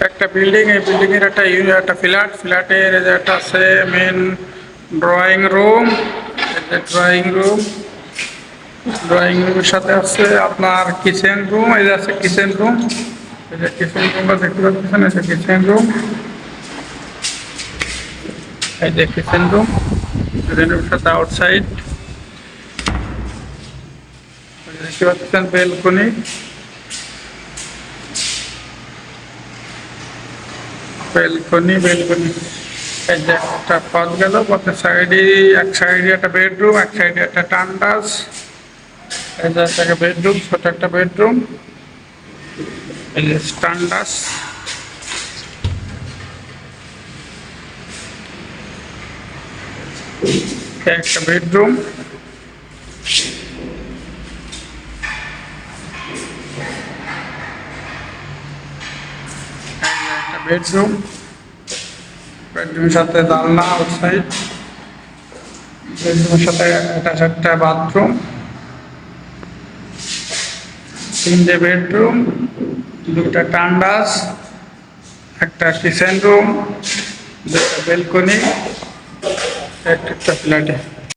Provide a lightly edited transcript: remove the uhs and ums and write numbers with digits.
একটা বিল্ডিং, এই বিল্ডিং এর একটা ফ্ল্যাটের একটা আছে মেন ড্রয়িং রুম। ড্রয়িং রুমের সাথে আছে আপনার কিচেন রুম। এই যে আছে কিচেন রুম, এই যে কিচেন রুমটা দেখতে পাচ্ছেন, এই যে কিচেন রুম, এই যে কিচেন রুম। কিচেন রুমের সাথে আউটসাইড দেখতে পাচ্ছেন বেলকনি। বেলকনি এই যে একটা পথ গেল, পথের সাইডে এক সাইডে একটা বেডরুম, এক সাইডে একটা টান্ডাস। এই যে একটা বেডরুম, ছোট একটা বেডরুম, এই যে টান্ডাস। একটা বেডরুম, একটা বেডরুমের সাথে জানলা আউটসাইড, বেডরুমের সাথে একটা বাথরুম, তিনটে বেডরুম, দুটা টান্ডাস, একটা কিচেন রুম, দুটা বেলকনি, একটা ফ্ল্যাটে।